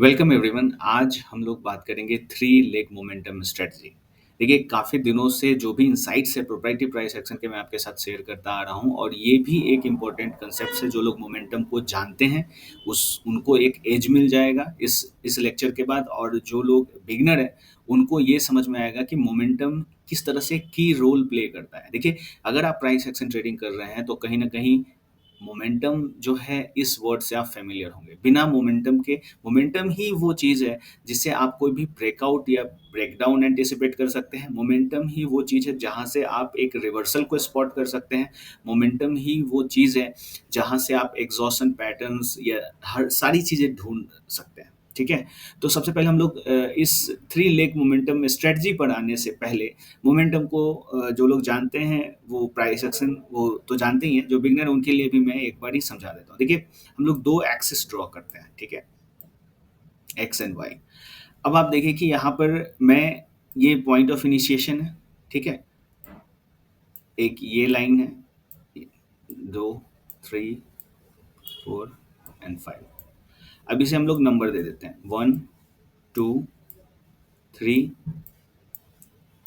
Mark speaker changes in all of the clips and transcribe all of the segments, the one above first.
Speaker 1: Welcome everyone. आज हम लोग बात करेंगे थ्री लेग मोमेंटम स्ट्रेटजी। देखिए, काफ़ी दिनों से जो भी इनसाइट्स है प्रोप्राइटरी प्राइस एक्शन के मैं आपके साथ शेयर करता आ रहा हूँ, और ये भी एक इम्पॉर्टेंट कंसेप्ट है। जो लोग मोमेंटम को जानते हैं उस उनको एक एज मिल जाएगा इस लेक्चर के बाद, और जो लोग बिगनर है उनको ये समझ में आएगा कि मोमेंटम किस तरह से की रोल प्ले करता है। देखिए, अगर आप प्राइस एक्शन ट्रेडिंग कर रहे हैं तो कहीं ना कहीं मोमेंटम जो है, इस वर्ड से आप फेमिलियर होंगे। बिना मोमेंटम के, मोमेंटम ही वो चीज़ है जिससे आप कोई भी ब्रेकआउट या ब्रेकडाउन एंटिसिपेट कर सकते हैं। मोमेंटम ही वो चीज़ है जहाँ से आप एक रिवर्सल को स्पॉट कर सकते हैं। मोमेंटम ही वो चीज़ है जहाँ से आप एग्जॉशन पैटर्न्स या हर सारी चीज़ें ढूंढ सकते हैं। ठीक है। तो सबसे पहले हम लोग इस थ्री लेग मोमेंटम स्ट्रेटजी पर आने से पहले मोमेंटम को जो लोग जानते हैं वो प्राइस एक्शन वो तो जानते ही हैं। जो बिगनर है उनके लिए भी मैं एक बार ही समझा देता हूँ। देखिए, हम लोग दो एक्सिस ड्रॉ करते हैं, ठीक है, एक्स एंड वाई। अब आप देखिए कि यहाँ पर मैं, ये पॉइंट ऑफ इनिशिएशन है, ठीक है, एक ये लाइन है, दो, थ्री, फोर एंड फाइव। अब इसे हम लोग नंबर दे देते हैं, वन, टू, थ्री,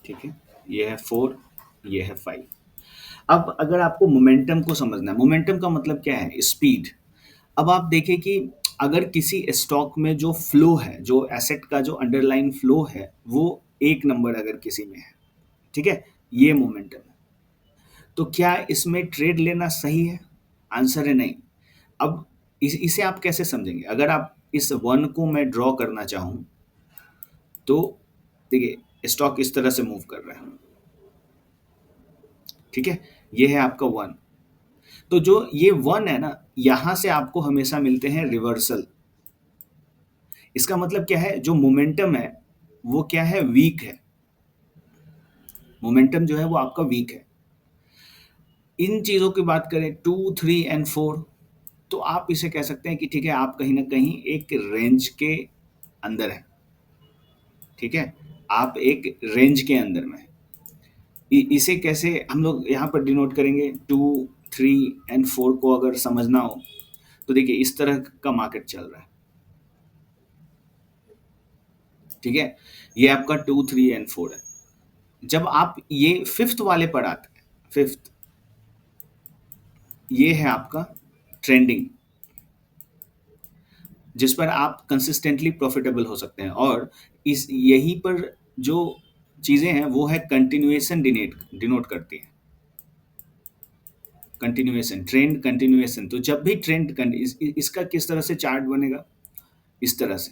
Speaker 1: ठीक है, ये है फोर, ये है फाइव। अब अगर आपको मोमेंटम को समझना है, मोमेंटम का मतलब क्या है, स्पीड। अब आप देखें कि अगर किसी स्टॉक में जो फ्लो है, जो एसेट का जो अंडरलाइन फ्लो है, वो एक नंबर अगर किसी में है, ठीक है, ये मोमेंटम है। तो क्या इसमें ट्रेड लेना सही है? आंसर है नहीं। अब इसे आप कैसे समझेंगे? अगर आप इस वन को मैं ड्रॉ करना चाहूं तो देखिए, स्टॉक इस तरह से मूव कर रहा है, ठीक है, ये है आपका वन। तो जो ये वन है ना, यहां से आपको हमेशा मिलते हैं रिवर्सल। इसका मतलब क्या है, जो मोमेंटम है वो क्या है, वीक है। मोमेंटम जो है वो आपका वीक है। इन चीजों की बात करें, टू, थ्री एंड फोर, तो आप इसे कह सकते हैं कि ठीक है, आप कहीं ना कहीं एक रेंज के अंदर है, ठीक है, आप एक रेंज के अंदर में हैं। इसे कैसे हम लोग यहाँ पर डिनोट करेंगे, टू, थ्री एंड फोर को अगर समझना हो तो देखिए, इस तरह का मार्केट चल रहा है, ठीक है, ये आपका टू, थ्री एंड फोर है। जब आप ये फिफ्थ वाले पर आते हैं, फिफ्थ, ये है आपका ट्रेंडिंग, जिस पर आप कंसिस्टेंटली प्रॉफिटेबल हो सकते हैं। और इस यहीं पर जो चीजें हैं वो है कंटिन्यूएशन डिनोट करती है। Continuation, trend continuation. तो जब भी ट्रेंड इसका किस तरह से चार्ट बनेगा, इस तरह से,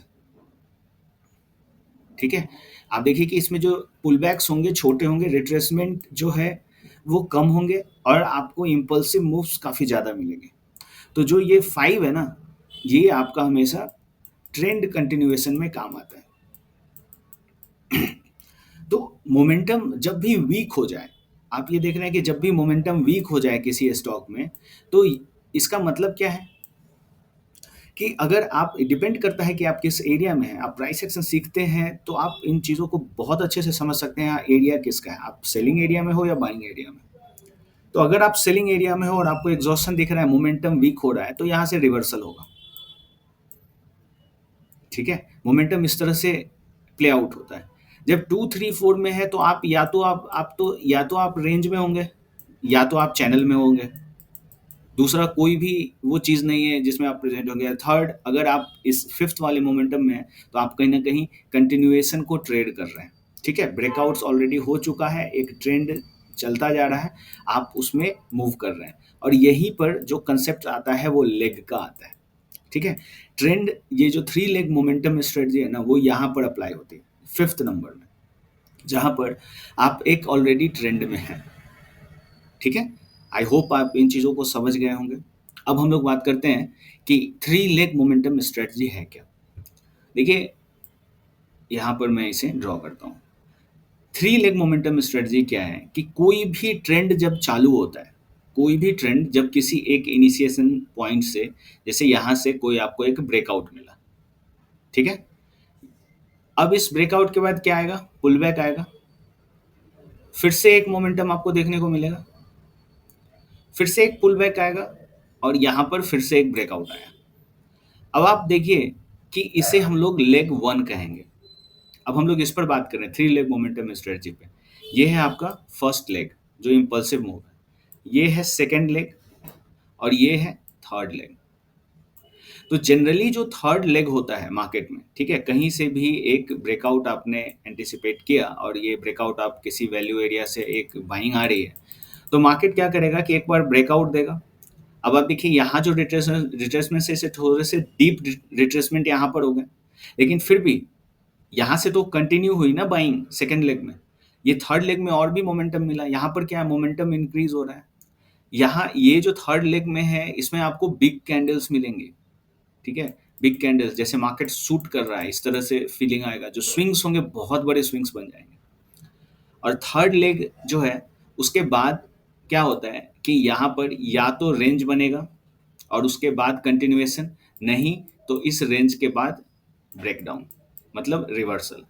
Speaker 1: ठीक है। आप देखिए कि इसमें जो पुल बैक्स होंगे छोटे होंगे, रिट्रेसमेंट जो है वो कम होंगे, और आपको इम्पल्सिव मूव्स काफी ज्यादा मिलेंगे। तो जो ये फाइव है ना, ये आपका हमेशा ट्रेंड कंटिन्यूएशन में काम आता है। तो मोमेंटम जब भी वीक हो जाए, आप ये देख रहे हैं कि जब भी मोमेंटम वीक हो जाए किसी स्टॉक में, तो इसका मतलब क्या है कि अगर आप, डिपेंड करता है कि आप किस एरिया में हैं। आप प्राइस एक्शन सीखते हैं तो आप इन चीज़ों को बहुत अच्छे से समझ सकते हैं, एरिया किसका है, आप सेलिंग एरिया में हो या बाइंग एरिया में। तो अगर आप सेलिंग एरिया में हो और आपको एग्जॉस्शन दिख रहा है, मोमेंटम वीक हो रहा है, तो यहाँ से रिवर्सल होगा, ठीक है। मोमेंटम इस तरह से प्ले आउट होता है। जब टू, थ्री, फोर में है तो आप या तो आप रेंज में होंगे, या तो आप चैनल में होंगे। दूसरा कोई भी वो चीज़ नहीं है जिसमें आप प्रेजेंट होंगे। थर्ड, अगर आप इस फिफ्थ वाले मोमेंटम में हैं तो आप कहीं ना कहीं कंटिन्यूएशन को ट्रेड कर रहे हैं, ठीक है। ब्रेकआउट्स ऑलरेडी हो चुका है, एक ट्रेंड चलता जा रहा है, आप उसमें मूव कर रहे हैं। और यहीं पर जो कंसेप्ट आता है वो लेग का आता है, ठीक है। ट्रेंड, ये जो थ्री लेग मोमेंटम स्ट्रेटजी है ना, वो यहाँ पर अप्लाई होती है फिफ्थ नंबर में, जहाँ पर आप एक ऑलरेडी ट्रेंड में हैं, ठीक है। आई होप आप इन चीज़ों को समझ गए होंगे। अब हम लोग बात करते हैं कि थ्री लेग मोमेंटम स्ट्रेटजी है क्या। देखिए, यहाँ पर मैं इसे ड्रॉ करता हूँ। थ्री लेग मोमेंटम स्ट्रेटजी क्या है कि कोई भी ट्रेंड जब चालू होता है, कोई भी ट्रेंड जब किसी एक इनिशिएशन पॉइंट से, जैसे यहाँ से कोई आपको एक ब्रेकआउट मिला, ठीक है, अब इस ब्रेकआउट के बाद क्या आएगा, पुल बैक आएगा, फिर से एक मोमेंटम आपको देखने को मिलेगा, फिर से एक पुल बैक आएगा, और यहाँ पर फिर से एक ब्रेकआउट आया। अब आप देखिए कि इसे हम लोग लेग 1 कहेंगे। अब हम लोग इस पर बात कर रहे हैं 3 लेग मोमेंटम स्ट्रेटजी पे। ये है आपका फर्स्ट लेग जो इम्पल्सिव मूव है। ये है सेकंड लेग और ये है थर्ड लेग। तो जनरली जो थर्ड लेग होता है मार्केट में, ठीक है, कहीं से भी एक ब्रेकआउट आपने एंटिसिपेट किया और ये ब्रेकआउट आप किसी वैल्यू एरिया से एक बाइंग आ रही है, तो मार्केट क्या करेगा कि एक बार ब्रेकआउट देगा। अब आप देखिए यहाँ जो रिट्रेसमेंट रिट्रेसमेंट से थोड़े से डीप रिट्रेसमेंट यहाँ पर हो गए, लेकिन फिर भी यहाँ से तो कंटिन्यू हुई ना बाइंग सेकेंड लेग में। ये थर्ड लेग में और भी मोमेंटम मिला, यहाँ पर क्या है, मोमेंटम इंक्रीज हो रहा है। यहाँ ये जो थर्ड लेग में है इसमें आपको बिग कैंडल्स मिलेंगे, ठीक है, बिग कैंडल्स जैसे मार्केट सूट कर रहा है इस तरह से फीलिंग आएगा, जो स्विंग्स होंगे बहुत बड़े स्विंग्स बन जाएंगे। और थर्ड लेग जो है उसके बाद क्या होता है कि यहाँ पर या तो रेंज बनेगा और उसके बाद कंटिन्यूएशन, नहीं तो इस रेंज के बाद ब्रेकडाउन, मतलब रिवर्सल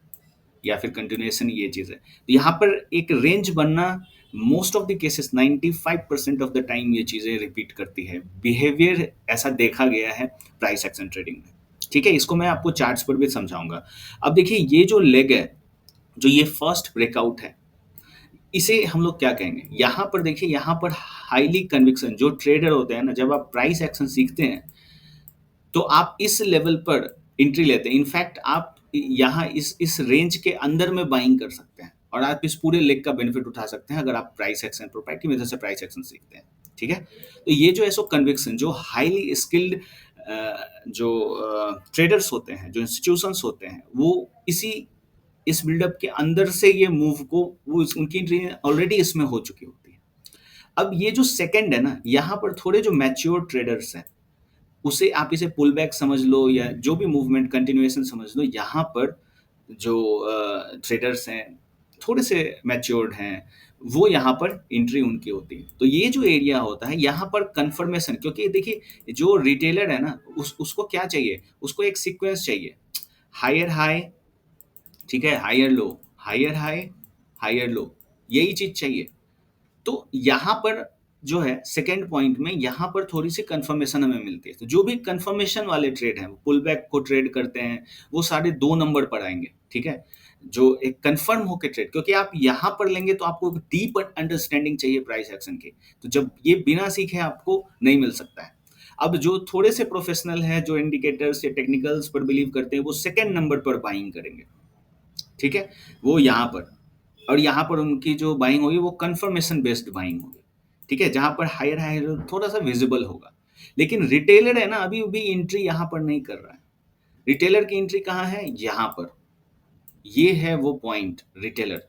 Speaker 1: या फिर कंटिन्यूएशन, ये चीज़ है। तो यहाँ पर एक रेंज बनना most of the cases 95% of the time ये चीज़ें रिपीट करती है। बिहेवियर ऐसा देखा गया है प्राइस एक्शन ट्रेडिंग में, ठीक है। इसको मैं आपको चार्ट्स पर भी समझाऊंगा। अब देखिए ये जो लेग है, जो ये फर्स्ट ब्रेकआउट है, इसे हम लोग क्या कहेंगे, यहाँ पर देखिए, यहाँ पर हाईली कन्विक्शन जो ट्रेडर होते हैं ना, जब आप प्राइस एक्शन सीखते हैं तो आप इस लेवल पर एंट्री लेते हैं। इनफैक्ट आप यहाँ इस रेंज के अंदर में बाइंग कर सकते हैं और आप इस पूरे लेग का बेनिफिट उठा सकते हैं अगर आप प्राइस एक्शन प्रोप्राइटरी मेथड से प्राइस एक्शन सीखते हैं, ठीक है। तो ये जो है सो कन्विक्शन, जो हाईली स्किल्ड जो ट्रेडर्स होते हैं, जो इंस्टीट्यूशंस होते हैं, वो इस बिल्डअप के अंदर से ये मूव को उनकी एंट्री ऑलरेडी इसमें हो चुकी होती है। अब ये जो सेकंड है ना, यहाँ पर थोड़े जो मैच्योर ट्रेडर्स हैं, उसे आप इसे पुल बैक समझ लो या जो भी मूवमेंट कंटिन्यूएशन समझ लो, यहाँ पर जो ट्रेडर्स हैं थोड़े से मैच्योर्ड हैं, वो यहाँ पर एंट्री उनकी होती है। तो ये जो एरिया होता है यहाँ पर कंफर्मेशन, क्योंकि देखिए जो रिटेलर है ना, उसको क्या चाहिए, उसको एक सीक्वेंस चाहिए, हायर हाई, ठीक है, higher low, higher high, higher low, यही चीज चाहिए। तो यहाँ पर जो है सेकेंड पॉइंट में यहाँ पर थोड़ी सी कंफर्मेशन हमें मिलती है। तो जो भी कंफर्मेशन वाले ट्रेड हैं, पुल बैक को ट्रेड करते हैं, वो सारे 2 नंबर पर आएंगे, ठीक है। जो एक कंफर्म होकर ट्रेड, क्योंकि आप यहाँ पर लेंगे तो आपको डीप अंडरस्टैंडिंग चाहिए प्राइस एक्शन की, तो जब ये बिना सीखे आपको नहीं मिल सकता है। अब जो थोड़े से प्रोफेशनल है, जो इंडिकेटर्स या टेक्निकल्स पर बिलीव करते हैं, वो सेकेंड नंबर पर बाइंग करेंगे, ठीक है, वो यहाँ पर। और यहाँ पर उनकी जो बाइंग होगी वो कंफर्मेशन बेस्ड बाइंग होगी, ठीक है, जहाँ पर हायर हायर थोड़ा सा विजिबल होगा। लेकिन रिटेलर है ना, अभी भी एंट्री यहाँ पर नहीं कर रहा है। रिटेलर की एंट्री कहाँ है, यहाँ पर, ये है वो पॉइंट रिटेलर।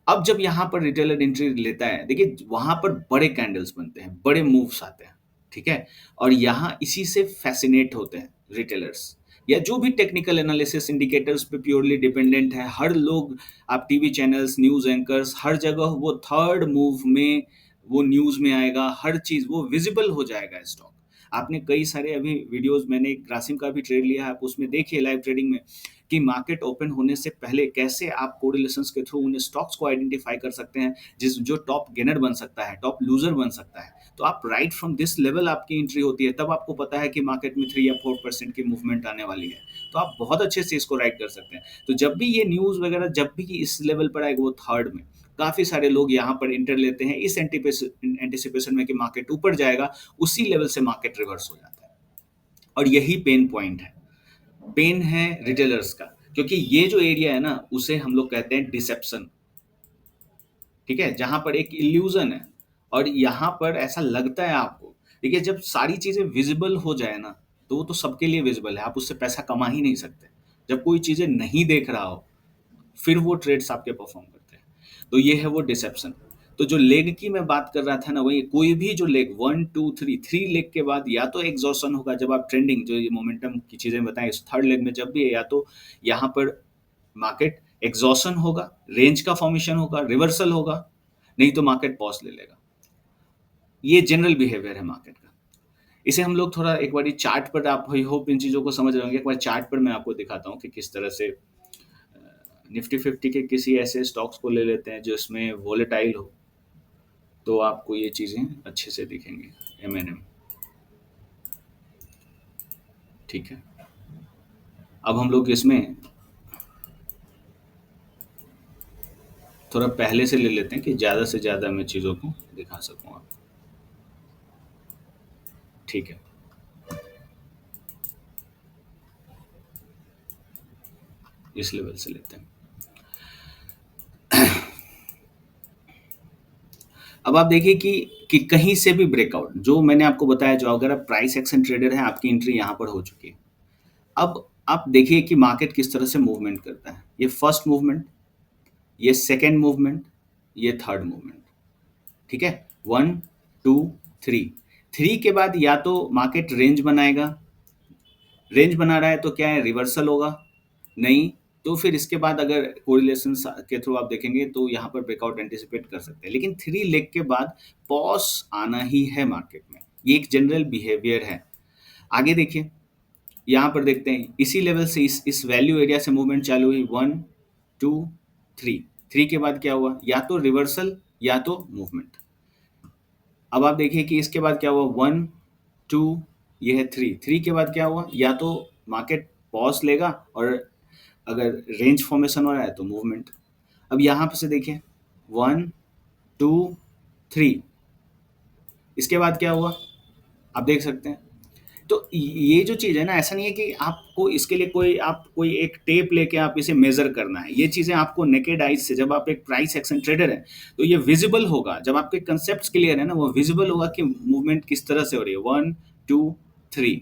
Speaker 1: अब जब यहाँ पर रिटेलर एंट्री लेता है, देखिए वहां पर बड़े कैंडल्स बनते हैं, बड़े मूव्स आते हैं, ठीक है, और यहाँ इसी से फैसिनेट होते हैं रिटेलर्स, या जो भी टेक्निकल एनालिसिस इंडिकेटर्स पे प्योरली डिपेंडेंट है हर लोग। आप टीवी चैनल्स, न्यूज़ एंकर्स, हर जगह वो थर्ड मूव में वो न्यूज़ में आएगा, हर चीज़ वो विजिबल हो जाएगा स्टॉक। आपने कई सारे अभी वीडियोस, मैंने ग्रासिम का भी ट्रेड लिया है, आप उसमें देखिए लाइव ट्रेडिंग में कि मार्केट ओपन होने से पहले कैसे आप कोरिलेशंस के थ्रू उन स्टॉक्स को आइडेंटिफाई कर सकते हैं, जिस जो टॉप गेनर बन सकता है, टॉप लूजर बन सकता है। तो आप राइट फ्रॉम दिस लेवल आपकी एंट्री होती है, तब आपको पता है कि मार्केट में 3 या 4% की मूवमेंट आने वाली है, तो आप बहुत अच्छे से इसको राइट कर सकते हैं। तो जब भी ये न्यूज़ वगैरह जब भी इस लेवल पर आएगा, वो थर्ड में काफ़ी सारे लोग यहाँ पर इंटर लेते हैं इस एंटिसिपेशन में कि मार्केट ऊपर जाएगा, उसी लेवल से मार्केट रिवर्स हो जाता है। और यही पेन पॉइंट है, पेन है रिटेलर्स का, क्योंकि ये जो एरिया है ना, उसे हम लोग कहते हैं डिसेप्शन, ठीक है, जहां पर एक इल्यूजन है। और यहाँ पर ऐसा लगता है आपको, देखिए जब सारी चीजें विजिबल हो जाए ना, तो वो तो सबके लिए विजिबल है, आप उससे पैसा कमा ही नहीं सकते। जब कोई चीजें नहीं देख रहा हो, फिर वो ट्रेड्स आपके परफॉर्म करते हैं। तो ये है वो डिसेप्शन। तो जो लेग की मैं बात कर रहा था ना, वही कोई भी जो लेग 1 2 3 लेग के बाद या तो एग्जॉशन होगा, जब आप ट्रेंडिंग जो ये मोमेंटम की चीजें बताएं, इस थर्ड लेग में जब भी है, या तो यहाँ पर मार्केट एग्जॉशन होगा, रेंज का फॉर्मेशन होगा, रिवर्सल होगा, नहीं तो मार्केट पॉज ले लेगा। ये जनरल बिहेवियर है मार्केट का। इसे हम लोग थोड़ा एक बार चार्ट पर, आप आई होप इन चीज़ों को समझ रहे होंगे, एक बार चार्ट पर मैं आपको दिखाता हूँ कि किस तरह से निफ्टी 50 के किसी ऐसे स्टॉक्स को ले लेते हैं जो इसमें वोलेटाइल हो, तो आपको ये चीज़ें अच्छे से दिखेंगे। एम एन एम, ठीक है। अब हम लोग इसमें थोड़ा पहले से ले लेते हैं कि ज़्यादा से ज़्यादा मैं चीज़ों को दिखा सकूँ आपको। ठीक है, इस लेवल से लेते हैं। अब आप देखिए कि कहीं से भी ब्रेकआउट, जो मैंने आपको बताया, जो अगर आप प्राइस एक्शन ट्रेडर हैं, आपकी एंट्री यहाँ पर हो चुकी है। अब आप देखिए कि मार्केट किस तरह से मूवमेंट करता है। ये फर्स्ट मूवमेंट, ये सेकंड मूवमेंट, ये थर्ड मूवमेंट। ठीक है, 1 2 3। 3 के बाद या तो मार्केट रेंज बनाएगा, रेंज बना रहा है तो क्या है, रिवर्सल होगा, नहीं तो फिर इसके बाद अगर कोरिलेशन के थ्रू आप देखेंगे तो यहाँ पर ब्रेकआउट एंटिसिपेट कर सकते हैं। लेकिन 3 लेग के बाद पॉज आना ही है मार्केट में, ये एक जनरल बिहेवियर है। आगे देखिए, यहाँ पर देखते हैं इसी लेवल से इस वैल्यू एरिया से मूवमेंट चालू हुई, 1 2 3। 3 के बाद क्या हुआ, या तो रिवर्सल या तो मूवमेंट। अब आप देखिए कि इसके बाद क्या हुआ, 1 2, ये है 3। 3 के बाद क्या हुआ, या तो मार्केट पॉज लेगा और अगर रेंज फॉर्मेशन हो रहा है तो मूवमेंट। अब यहाँ पे से देखिए, 1 2 3, इसके बाद क्या हुआ आप देख सकते हैं। तो ये जो चीज़ है ना, ऐसा नहीं है कि आपको इसके लिए कोई एक टेप लेके आप इसे मेजर करना है। ये चीज़ें आपको नेकेड आइज से, जब आप एक प्राइस एक्शन ट्रेडर है तो ये विजिबल होगा। जब आपके कंसेप्ट क्लियर है ना, वो विजिबल होगा कि मूवमेंट किस तरह से हो रही है। 1 2 3।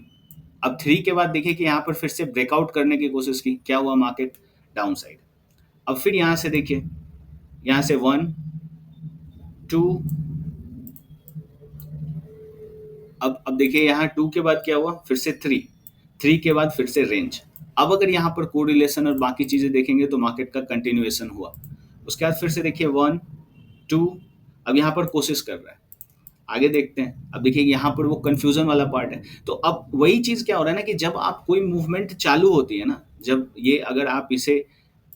Speaker 1: अब 3 के बाद देखिए कि यहाँ पर फिर से ब्रेकआउट करने की कोशिश की, क्या हुआ, मार्केट डाउन साइड। अब फिर यहाँ से देखिए, यहाँ से 1 2। अब देखिए यहाँ 2 के बाद क्या हुआ, फिर से 3। 3 के बाद फिर से रेंज। अब अगर यहाँ पर कोरिलेशन और बाकी चीज़ें देखेंगे तो मार्केट का कंटिन्यूएशन हुआ। उसके बाद फिर से देखिए 1 2। अब यहाँ पर कोशिश कर रहा है, आगे देखते हैं। अब देखिए यहाँ पर वो कंफ्यूजन वाला पार्ट है। तो अब वही चीज़ क्या हो रहा है ना, कि जब आप कोई मूवमेंट चालू होती है ना, जब ये अगर आप इसे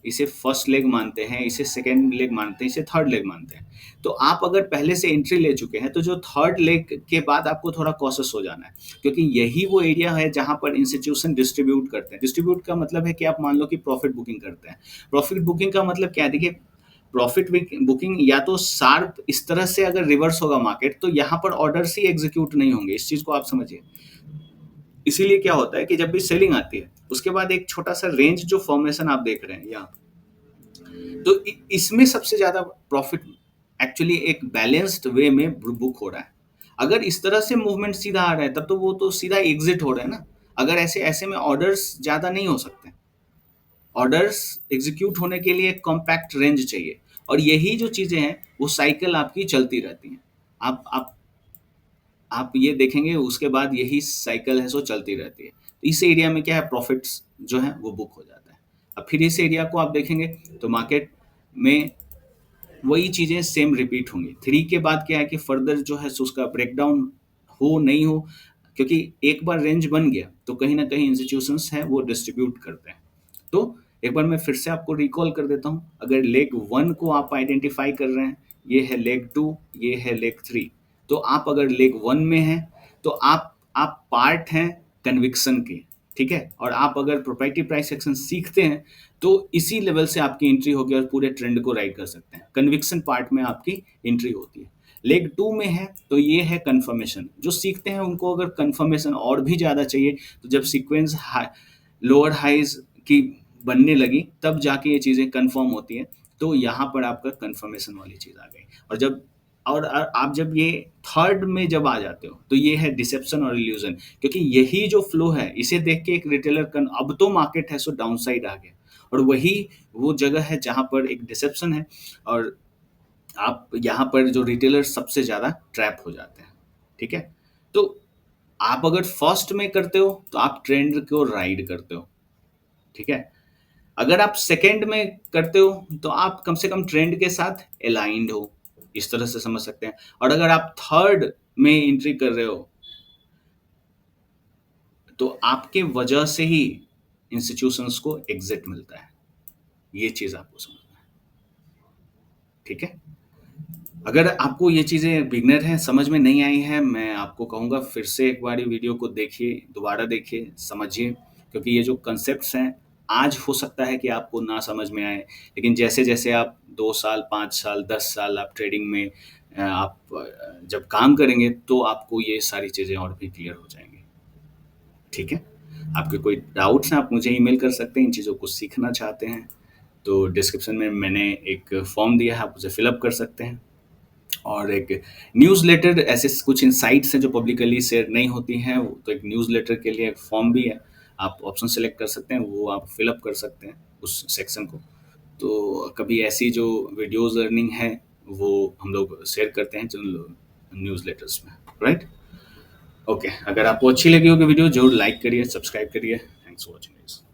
Speaker 1: इसे फर्स्ट लेग मानते हैं, इसे सेकेंड लेग मानते हैं, इसे थर्ड लेग मानते हैं, तो आप अगर पहले से एंट्री ले चुके हैं तो जो थर्ड लेग के बाद आपको थोड़ा कॉशियस हो जाना है, क्योंकि यही वो एरिया है जहां पर इंस्टीट्यूशन डिस्ट्रीब्यूट करते हैं। डिस्ट्रीब्यूट का मतलब है कि आप मान लो कि प्रॉफिट बुकिंग करते हैं। प्रॉफिट बुकिंग का मतलब क्या है, देखिए प्रॉफिट बुकिंग या तो शार्प इस तरह से अगर रिवर्स होगा मार्केट, तो यहाँ पर ऑर्डर्स ही एग्जीक्यूट नहीं होंगे। इस चीज को आप समझिए। इसीलिए क्या होता है कि जब भी सेलिंग आती है उसके बाद एक छोटा सा रेंज जो फॉर्मेशन आप देख रहे हैं यहाँ, तो इसमें सबसे ज्यादा प्रॉफिट एक्चुअली एक बैलेंस्ड वे में बुक हो रहा है। अगर इस तरह से मूवमेंट सीधा आ रहा है तब तो वो तो सीधा एग्जिट हो रहा है ना। अगर ऐसे ऐसे में ऑर्डर्स ज्यादा नहीं हो सकते। ऑर्डर्स एग्जीक्यूट होने के लिए कॉम्पैक्ट रेंज चाहिए, और यही जो चीजें हैं वो साइकिल आपकी चलती रहती हैं। आप ये देखेंगे, उसके बाद यही साइकिल है सो चलती रहती है। तो इस एरिया में क्या है, प्रॉफिट्स जो है वो बुक हो जाता है। अब फिर इस एरिया को आप देखेंगे तो मार्केट में वही चीज़ें सेम रिपीट होंगी। 3 के बाद क्या है कि फर्दर जो है सो उसका ब्रेकडाउन हो नहीं हो, क्योंकि एक बार रेंज बन गया तो कहीं ना कहीं इंस्टीट्यूशंस हैं वो डिस्ट्रीब्यूट करते हैं। तो एक बार मैं फिर से आपको रिकॉल कर देता हूँ। अगर लेग 1 को आप आइडेंटिफाई कर रहे हैं, ये है लेग 2, ये है लेग 3। तो आप अगर लेग 1 में हैं तो आप पार्ट हैं कन्विक्शन के, ठीक है। और आप अगर प्रोप्राइटरी प्राइस एक्शन सीखते हैं तो इसी लेवल से आपकी एंट्री होगी और पूरे ट्रेंड को राइड कर सकते हैं। कन्विक्शन पार्ट में आपकी एंट्री होती है। लेग 2 में है तो ये है कंफर्मेशन। जो सीखते हैं उनको अगर कंफर्मेशन और भी ज़्यादा चाहिए, तो जब सीक्वेंस लोअर हाइज की बनने लगी तब जाके ये चीज़ें कंफर्म होती हैं। तो यहाँ पर आपका कंफर्मेशन वाली चीज़ आ गई। और जब आप जब ये थर्ड में जब आ जाते हो तो ये है डिसेप्शन और इल्यूजन, क्योंकि यही जो फ्लो है इसे देख के एक रिटेलर अब तो मार्केट है सो डाउन साइड आ गया, और वही वो जगह है जहाँ पर एक डिसेप्शन है, और आप यहाँ पर जो रिटेलर सबसे ज़्यादा ट्रैप हो जाते हैं। ठीक है, तो आप अगर फर्स्ट में करते हो तो आप ट्रेंड को राइड करते हो। ठीक है, अगर आप सेकंड में करते हो तो आप कम से कम ट्रेंड के साथ अलाइंड हो, इस तरह से समझ सकते हैं। और अगर आप थर्ड में एंट्री कर रहे हो तो आपके वजह से ही इंस्टीट्यूशंस को एग्जिट मिलता है। ये चीज आपको समझना है। ठीक है, अगर आपको ये चीज़ें बिगनर हैं समझ में नहीं आई है, मैं आपको कहूँगा फिर से एक बार वीडियो को देखिए, दोबारा देखिए, समझिए, क्योंकि ये जो कंसेप्ट्स हैं, आज हो सकता है कि आपको ना समझ में आए, लेकिन जैसे-जैसे आप 2 साल, 5 साल, 10 साल आप ट्रेडिंग में जब काम करेंगे, तो आपको ये सारी चीज़ें और भी क्लियर हो जाएँगी। ठीक है? आपके कोई डाउट्स हैं, आप मुझे ईमेल कर सकते हैं, इन चीज़ों को सीखना चाहते हैं, तो डिस्क्रिप्शन में मैंने एक फॉर्म दिया है, आप उसे फिल अप कर सकते हैं। और एक न्यूज़लेटर, ऐसे कुछ इनसाइट्स हैं जो पब्लिकली शेयर नहीं होती हैं, तो एक न्यूज़लेटर के लिए एक फॉर्म भी है। आप ऑप्शन सेलेक्ट कर सकते हैं, वो आप फिल अप कर सकते हैं उस सेक्शन को। तो कभी ऐसी जो वीडियोज़ अर्निंग है, वो हम लोग शेयर करते हैं जिन न्यूज़लेटर्स में, राइट? ओके, अगर आपको अच्छी लगी होगी वीडियो, ज़रूर लाइक करिए, सब्सक्राइब करिए। Thanks for watching this.